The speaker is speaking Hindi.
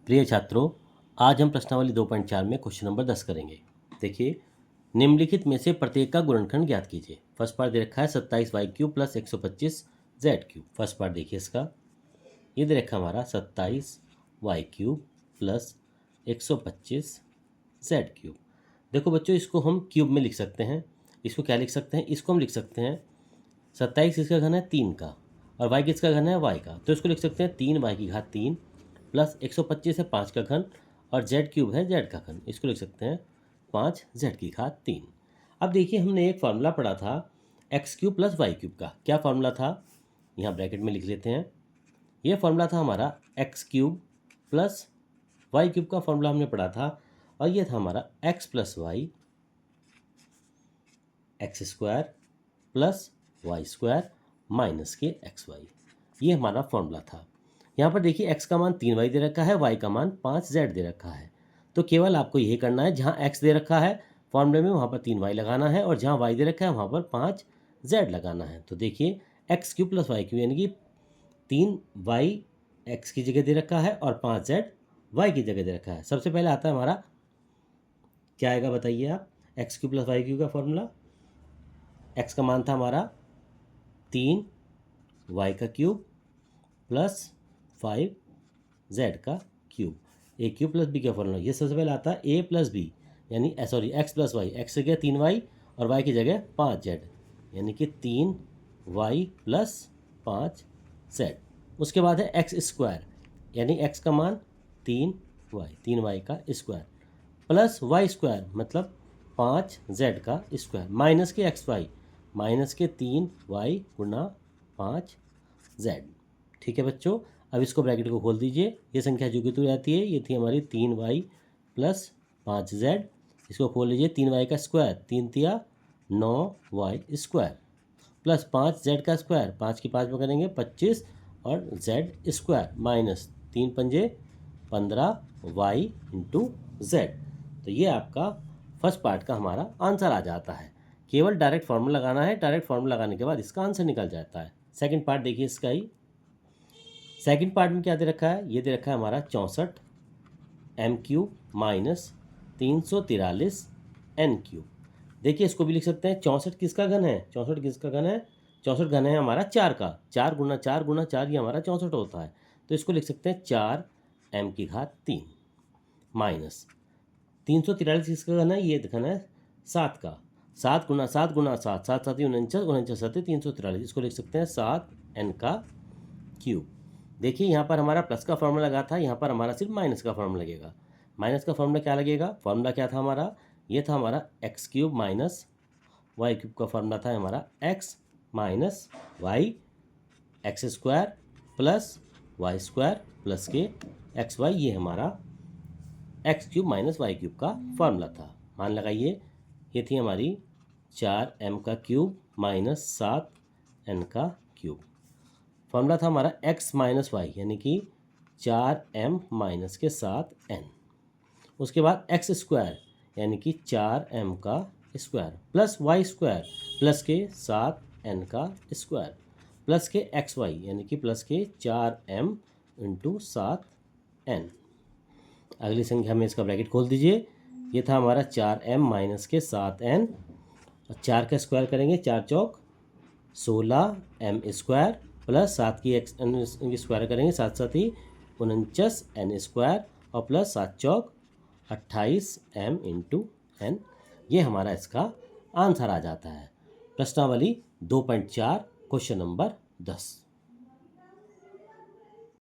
प्रिय छात्रों, आज हम प्रश्नावली 2.4 में क्वेश्चन नंबर 10 करेंगे। देखिए, निम्नलिखित में से प्रत्येक का गुणनखंड ज्ञात कीजिए। फर्स्ट पार्ट दे रखा है 27y³ + 125z³ फर्स्ट पार्ट देखिए इसका, ये दे रखा हमारा 27y³ + 125z³। देखो बच्चों, इसको हम क्यूब में लिख सकते हैं। इसको क्या लिख सकते हैं? इसको हम लिख सकते हैं 27 इसका घन है 3 का और y किसका घन है y का, तो इसको लिख सकते हैं 3y³ प्लस 125 है 5 का घन और z³ है z का घन, इसको लिख सकते हैं 5z³ अब देखिए, हमने एक फार्मूला पढ़ा था x³ + y³ का। क्या फार्मूला था? यहाँ ब्रैकेट में लिख लेते हैं। ये फार्मूला था हमारा x³ + y³ का फार्मूला हमने पढ़ा था और ये था हमारा x + y x² + y² minus के xy, ये हमारा फॉर्मूला था। यहाँ पर देखिए x का मान 3y दे रखा है, y का मान 5z दे रखा है। तो केवल आपको यही करना है, जहाँ x दे रखा है फॉर्मूले में वहाँ पर 3y लगाना है और जहाँ y दे रखा है वहाँ पर 5z लगाना है। तो देखिए x³ + y³ यानी कि 3y x की जगह दे रखा है और 5z y की जगह दे रखा है। सबसे पहले आता है हमारा, क्या आएगा बताइए आप? x³ + y³ का फॉर्मूला, x का मान था हमारा 3y³ + 5z³ a³ + b का फॉर्मूला, ये सबसे पहले आता है a + b यानी x + y, x की जगह 3y और y की जगह 5z यानी कि 3y + 5z। उसके बाद है x² यानी x का मान 3y का स्क्वायर प्लस y² मतलब 5z का स्क्वायर माइनस के xy माइनस के 3y × 5z। ठीक है बच्चों, अब इसको ब्रैकेट को खोल दीजिए। ये संख्या जो कि तो आती है, ये थी हमारी 3y + 5z। इसको खोल लीजिए, 3y का स्क्वायर 3 तिया 9y² प्लस 5z का स्क्वायर, 5 की 5 में करेंगे 25 और z² माइनस 3 पंजे 15y × z। तो ये आपका फर्स्ट पार्ट का हमारा आंसर आ जाता है। केवल डायरेक्ट फार्मूला लगाना है, डायरेक्ट फार्मूला लगाने के बाद इसका आंसर निकल जाता है। सेकंड पार्ट देखिए इसका ही। सेकंड पार्ट में क्या दे रखा है? ये दे रखा है हमारा 64m³ - 343 n³। देखिए, इसको भी लिख सकते हैं 64 किसका घन है? 64 किसका घन है? 64 घन है हमारा 4 का। 4 × 4 × 4 ये हमारा 64 होता है। तो इसको लिख सकते हैं 4m³ माइनस 343 किसका घन है? ये घन है 7 का। 7 × 7 × 7 7 7 49 49 7 343, इसको लिख सकते हैं 7n³। देखिए, यहाँ पर हमारा प्लस का फार्मूला लगा था, यहाँ पर हमारा सिर्फ माइनस का फार्मूला लगेगा। माइनस का फार्मूला क्या लगेगा? फार्मूला क्या था हमारा? ये था हमारा x³ - y³ का फार्मूला था हमारा x - y x² + y² plus के xy, ये हमारा x³ - y³ का फार्मूला था। मान लगाइए, ये थी हमारी 4m³ - 7n³। फार्मूला था हमारा x - y यानी कि 4m - के 7n। उसके बाद x² यानी कि 4m² प्लस y² प्लस के 7n² प्लस के xy यानी कि प्लस के 4m × 7n। अगली संख्या में इसका ब्रैकेट खोल दीजिए। ये था हमारा 4m - के 7n और 4 का स्क्वायर करेंगे, 4 चौक 16m² प्लस 7 की स्क्वायर करेंगे, 7 7 ही 49n² और प्लस 7 चौक 28m × n। ये हमारा इसका आंसर आ जाता है। प्रश्नावली 2.4 क्वेश्चन नंबर 10।